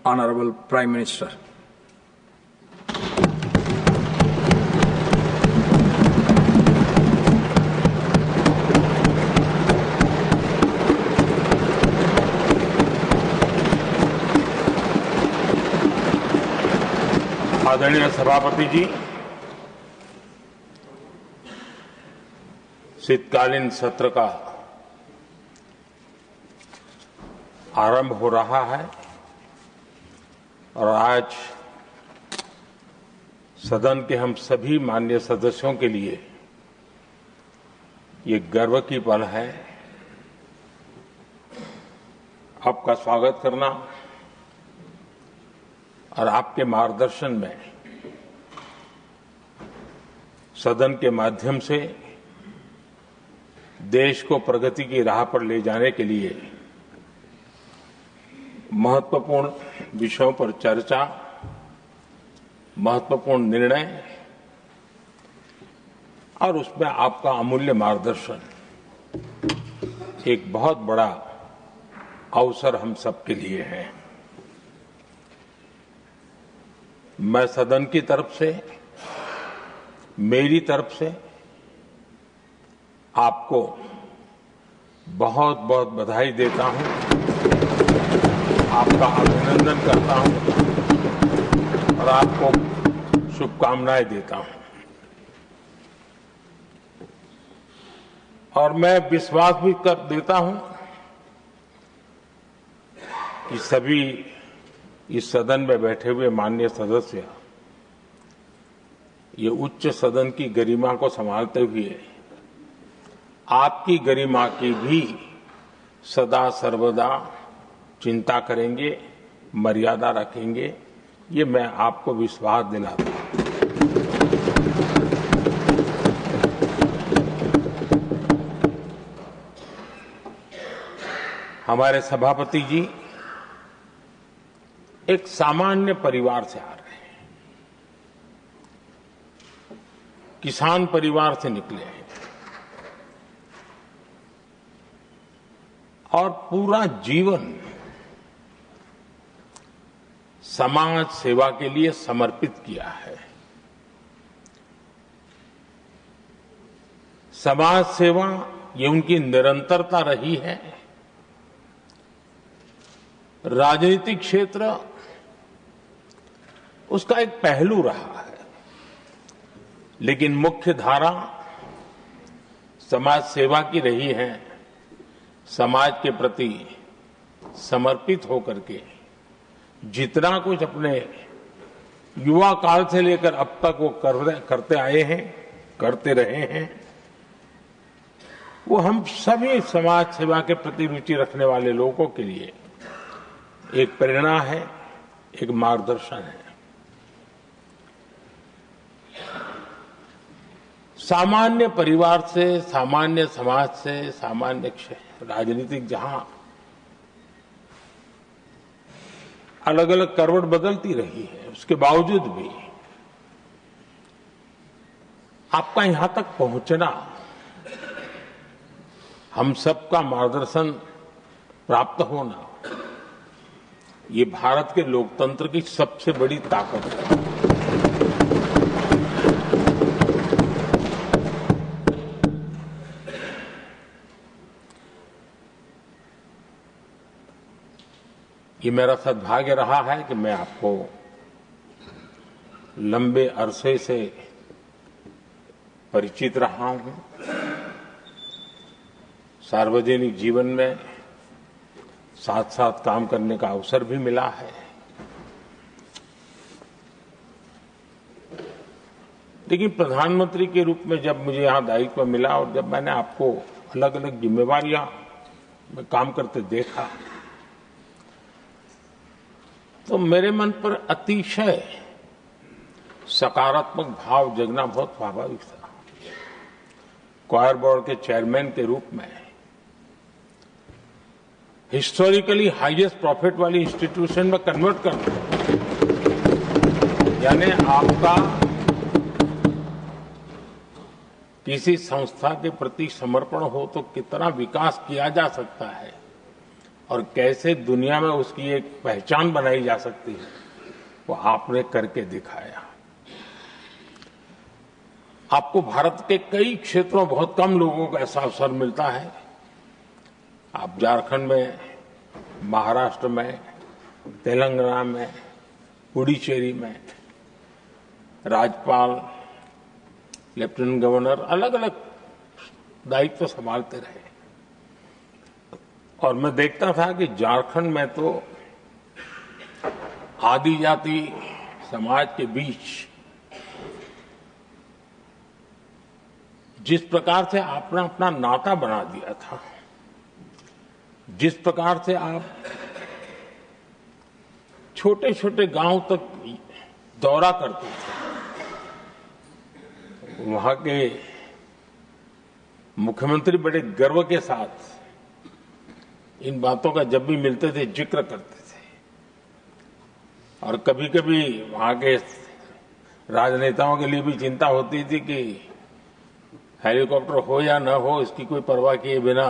Honorable Prime Minister. आदरणीय सभापति जी, शीतकालीन सत्र का आरंभ हो रहा है और आज सदन के हम सभी माननीय सदस्यों के लिए ये गर्व की पल है। आपका स्वागत करना और आपके मार्गदर्शन में सदन के माध्यम से देश को प्रगति की राह पर ले जाने के लिए महत्वपूर्ण विषयों पर चर्चा, महत्वपूर्ण निर्णय और उसमें आपका अमूल्य मार्गदर्शन एक बहुत बड़ा अवसर हम सबके लिए है। मैं सदन की तरफ से, मेरी तरफ से आपको बहुत बहुत बधाई देता हूं, आपका अभिनंदन करता हूं और आपको शुभकामनाएं देता हूं। और मैं विश्वास भी कर देता हूं कि सभी इस सदन में बैठे हुए माननीय सदस्य ये उच्च सदन की गरिमा को संभालते हुए आपकी गरिमा की भी सदा सर्वदा चिंता करेंगे, मर्यादा रखेंगे, ये मैं आपको विश्वास दिलाता हूं। हमारे सभापति जी एक सामान्य परिवार से आ रहे हैं, किसान परिवार से निकले हैं और पूरा जीवन समाज सेवा के लिए समर्पित किया है। समाज सेवा ये उनकी निरंतरता रही है। राजनीतिक क्षेत्र उसका एक पहलू रहा है, लेकिन मुख्य धारा समाज सेवा की रही है। समाज के प्रति समर्पित होकर के जितना कुछ अपने युवा काल से लेकर अब तक वो करते आए हैं, करते रहे हैं, वो हम सभी समाज सेवा के प्रति रुचि रखने वाले लोगों के लिए एक प्रेरणा है, एक मार्गदर्शन है। सामान्य परिवार से, सामान्य समाज से, सामान्य राजनीतिक जहां अलग अलग करवट बदलती रही है, उसके बावजूद भी आपका यहां तक पहुंचना, हम सबका मार्गदर्शन प्राप्त होना, ये भारत के लोकतंत्र की सबसे बड़ी ताकत है। ये मेरा सद्भाग्य रहा है कि मैं आपको लंबे अरसे से परिचित रहा हूं। सार्वजनिक जीवन में साथ साथ काम करने का अवसर भी मिला है। लेकिन प्रधानमंत्री के रूप में जब मुझे यहां दायित्व मिला और जब मैंने आपको अलग अलग जिम्मेवारियां में काम करते देखा, तो मेरे मन पर अतिशय सकारात्मक भाव जगना बहुत स्वाभाविक था। क्वायर बोर्ड के चेयरमैन के रूप में हिस्टोरिकली हाईएस्ट प्रॉफिट वाली इंस्टीट्यूशन में कन्वर्ट करना, यानी आपका किसी संस्था के प्रति समर्पण हो तो कितना विकास किया जा सकता है और कैसे दुनिया में उसकी एक पहचान बनाई जा सकती है, वो आपने करके दिखाया। आपको भारत के कई क्षेत्रों में बहुत कम लोगों को ऐसा अवसर मिलता है। आप झारखंड में, महाराष्ट्र में, तेलंगाना में, पुडुचेरी में राज्यपाल, लेफ्टिनेंट गवर्नर अलग अलग दायित्व संभालते रहे। और मैं देखता था कि झारखंड में तो आदिजाति समाज के बीच जिस प्रकार से आपने अपना नाता बना दिया था, जिस प्रकार से आप छोटे छोटे गांव तक दौरा करते थे, वहां के मुख्यमंत्री बड़े गर्व के साथ इन बातों का जब भी मिलते थे जिक्र करते थे। और कभी कभी वहां के राजनेताओं के लिए भी चिंता होती थी कि हेलीकॉप्टर हो या न हो, इसकी कोई परवाह किए बिना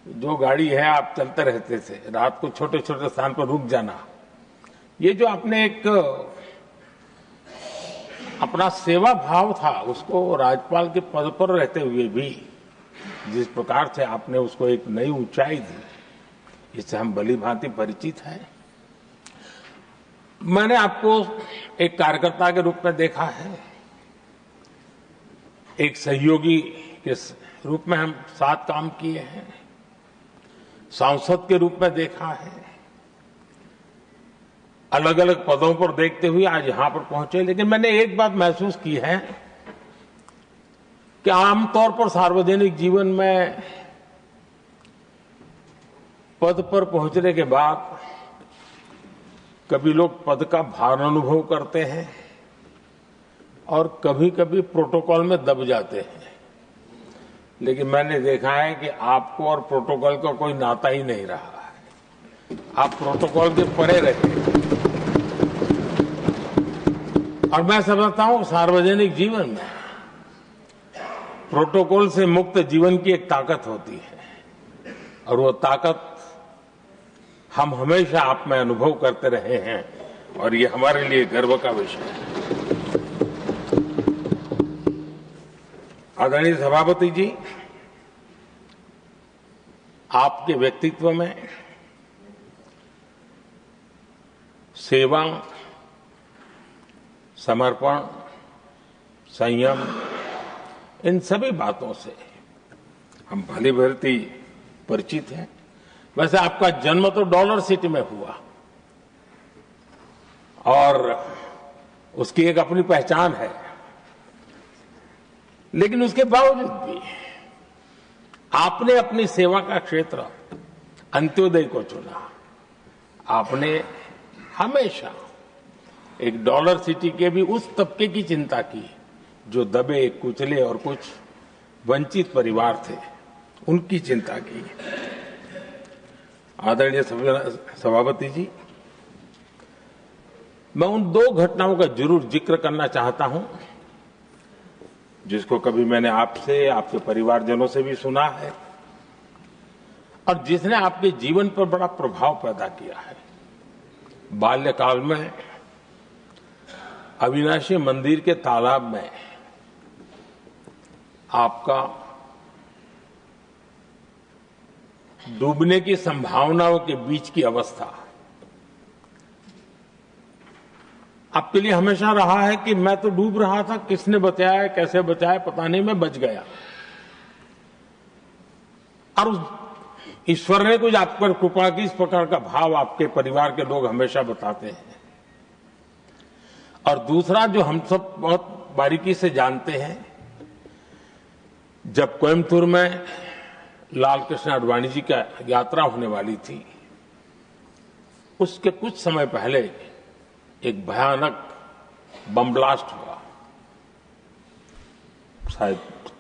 जो गाड़ी है आप चलते रहते थे, रात को छोटे छोटे स्थान पर रुक जाना। ये जो आपने एक अपना सेवा भाव था, उसको राज्यपाल के पद पर रहते हुए भी जिस प्रकार से आपने उसको एक नई ऊंचाई दी, इससे हम भली भांति परिचित हैं। मैंने आपको एक कार्यकर्ता के रूप में देखा है, एक सहयोगी के रूप में हम साथ काम किए हैं, सांसद के रूप में देखा है, अलग अलग पदों पर देखते हुए आज यहां पर पहुंचे। लेकिन मैंने एक बात महसूस की है कि आमतौर पर सार्वजनिक जीवन में पद पर पहुंचने के बाद कभी लोग पद का भार अनुभव करते हैं और कभी कभी प्रोटोकॉल में दब जाते हैं। लेकिन मैंने देखा है कि आपको और प्रोटोकॉल का कोई नाता ही नहीं रहा है, आप प्रोटोकॉल के परे रहते हैं। और मैं समझता हूं सार्वजनिक जीवन में प्रोटोकॉल से मुक्त जीवन की एक ताकत होती है, और वो ताकत हम हमेशा आप में अनुभव करते रहे हैं, और ये हमारे लिए गर्व का विषय है। आदरणीय सभापति जी, आपके व्यक्तित्व में सेवा, समर्पण, संयम, इन सभी बातों से हम भली भांति परिचित हैं। वैसे आपका जन्म तो डॉलर सिटी में हुआ और उसकी एक अपनी पहचान है, लेकिन उसके बावजूद भी आपने अपनी सेवा का क्षेत्र अंत्योदय को चुना। आपने हमेशा एक डॉलर सिटी के भी उस तबके की चिंता की जो दबे कुचले और कुछ वंचित परिवार थे, उनकी चिंता की। आदरणीय सभापति जी, मैं उन दो घटनाओं का जरूर जिक्र करना चाहता हूं जिसको कभी मैंने आपसे, आपके परिवारजनों से भी सुना है और जिसने आपके जीवन पर बड़ा प्रभाव पैदा किया है। बाल्यकाल में अविनाशी मंदिर के तालाब में आपका डूबने की संभावनाओं के बीच की अवस्था आपके लिए हमेशा रहा है कि मैं तो डूब रहा था, किसने बचाया, कैसे बचाया पता नहीं, मैं बच गया। और ईश्वर ने कुछ आप पर कृपा की, इस प्रकार का भाव आपके परिवार के लोग हमेशा बताते हैं। और दूसरा जो हम सब बहुत बारीकी से जानते हैं, जब कोयम्बतूर में लाल कृष्ण आडवाणी जी का यात्रा होने वाली थी, उसके कुछ समय पहले एक भयानक बम ब्लास्ट हुआ, शायद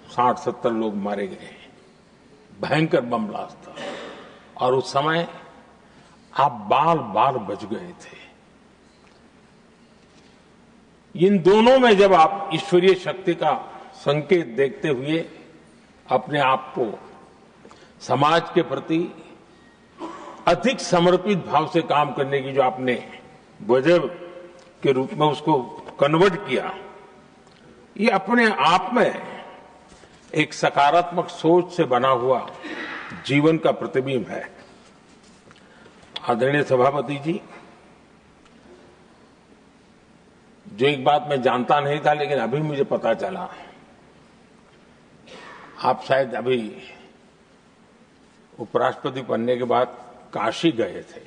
60-70 लोग मारे गए। भयंकर बम ब्लास्ट था और उस समय आप बाल बाल बच गए थे। इन दोनों में जब आप ईश्वरीय शक्ति का संकेत देखते हुए अपने आप को समाज के प्रति अधिक समर्पित भाव से काम करने की जो आपने वजह के रूप में उसको कन्वर्ट किया, ये अपने आप में एक सकारात्मक सोच से बना हुआ जीवन का प्रतिबिंब है। आदरणीय सभापति जी, जो एक बात मैं जानता नहीं था लेकिन अभी मुझे पता चला, आप शायद अभी उपराष्ट्रपति बनने के बाद काशी गए थे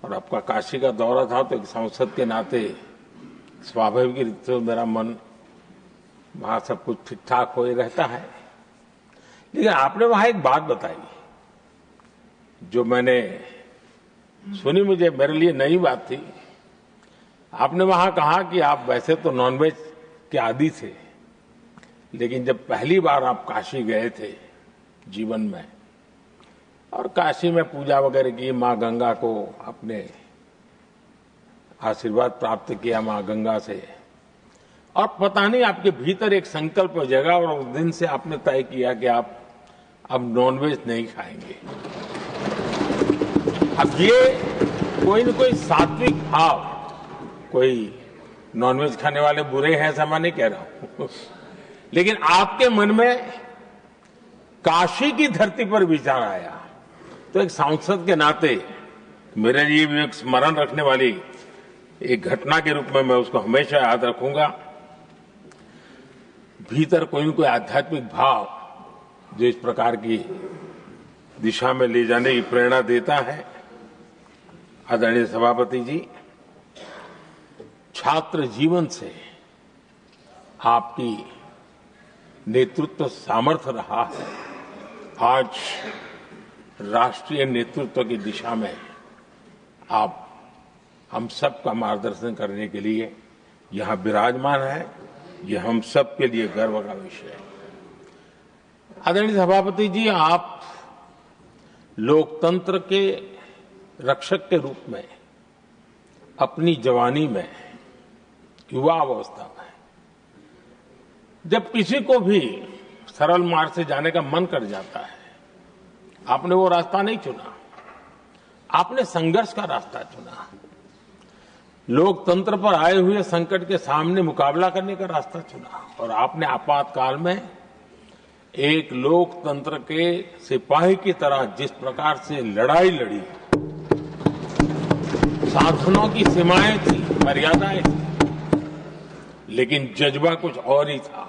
और आपका काशी का दौरा था, तो एक सांसद के नाते स्वाभाविक रूप से मेरा मन वहां सब कुछ ठीक ठाक हो ही रहता है। लेकिन आपने वहां एक बात बताई जो मैंने सुनी, मुझे मेरे लिए नई बात थी। आपने वहां कहा कि आप वैसे तो नॉनवेज के आदी थे, लेकिन जब पहली बार आप काशी गए थे जीवन में और काशी में पूजा वगैरह की, मां गंगा को आपने आशीर्वाद प्राप्त किया मां गंगा से, और पता नहीं आपके भीतर एक संकल्प जगा और उस दिन से आपने तय किया कि आप अब नॉनवेज नहीं खाएंगे। अब ये कोई न कोई सात्विक भाव, कोई नॉनवेज खाने वाले बुरे हैं ऐसा मैं नहीं कह रहा हूं, लेकिन आपके मन में काशी की धरती पर विचार आया, तो एक सांसद के नाते मेरे लिए भी एक स्मरण रखने वाली एक घटना के रूप में मैं उसको हमेशा याद रखूंगा। भीतर कोई न कोई आध्यात्मिक भाव जो इस प्रकार की दिशा में ले जाने की प्रेरणा देता है। आदरणीय सभापति जी, छात्र जीवन से आपकी नेतृत्व सामर्थ्य रहा है। आज राष्ट्रीय नेतृत्व की दिशा में आप हम सब का मार्गदर्शन करने के लिए यहां विराजमान है, यह हम सब के लिए गर्व का विषय है। आदरणीय सभापति जी, आप लोकतंत्र के रक्षक के रूप में अपनी जवानी में, युवा अवस्था में, जब किसी को भी सरल मार्ग से जाने का मन कर जाता है, आपने वो रास्ता नहीं चुना, आपने संघर्ष का रास्ता चुना। लोकतंत्र पर आए हुए संकट के सामने मुकाबला करने का रास्ता चुना और आपने आपातकाल में एक लोकतंत्र के सिपाही की तरह जिस प्रकार से लड़ाई लड़ी, साधनों की सीमाएं थी, मर्यादाएं थी, लेकिन जज्बा कुछ और ही था।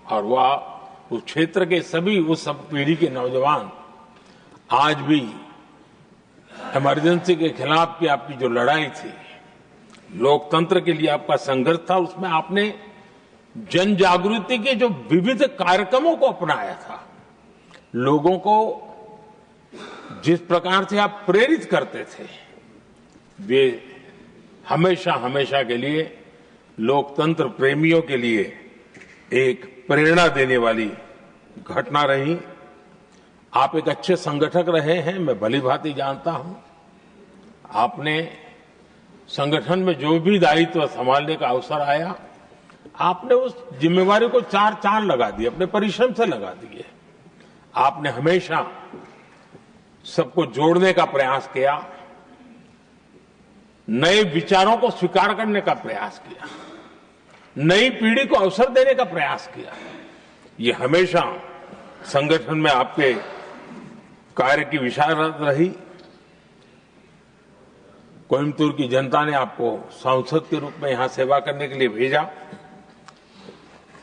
और वह उस क्षेत्र के सभी, उस सब पीढ़ी के नौजवान आज भी इमरजेंसी के खिलाफ की आपकी जो लड़ाई थी, लोकतंत्र के लिए आपका संघर्ष था, उसमें आपने जन जागृति के जो विविध कार्यक्रमों को अपनाया था, लोगों को जिस प्रकार से आप प्रेरित करते थे, वे हमेशा हमेशा के लिए लोकतंत्र प्रेमियों के लिए एक प्रेरणा देने वाली घटना रही। आप एक अच्छे संगठक रहे हैं, मैं भलीभांति जानता हूं। आपने संगठन में जो भी दायित्व संभालने का अवसर आया, आपने उस जिम्मेवारी को चार चांद लगा दिए, अपने परिश्रम से लगा दिए। आपने हमेशा सबको जोड़ने का प्रयास किया, नए विचारों को स्वीकार करने का प्रयास किया, नई पीढ़ी को अवसर देने का प्रयास किया। ये हमेशा संगठन में आपके कार्य की विशारत रही। कोयम्बतूर की जनता ने आपको सांसद के रूप में यहां सेवा करने के लिए भेजा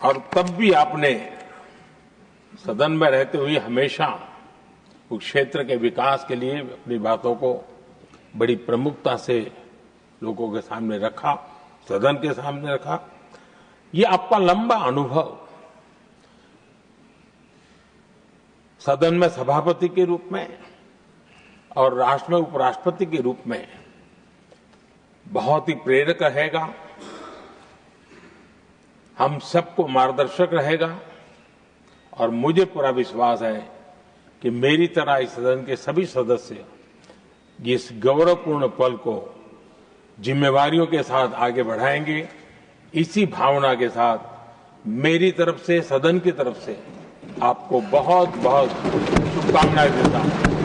और तब भी आपने सदन में रहते हुए हमेशा उस क्षेत्र के विकास के लिए अपनी बातों को बड़ी प्रमुखता से लोगों के सामने रखा, सदन के सामने रखा। ये आपका लंबा अनुभव सदन में सभापति के रूप में और राष्ट्र में उपराष्ट्रपति के रूप में बहुत ही प्रेरक रहेगा, हम सबको मार्गदर्शक रहेगा। और मुझे पूरा विश्वास है कि मेरी तरह इस सदन के सभी सदस्य इस गौरवपूर्ण पल को जिम्मेवारियों के साथ आगे बढ़ाएंगे। इसी भावना के साथ मेरी तरफ से, सदन की तरफ से आपको बहुत बहुत शुभकामनाएं देता हूं।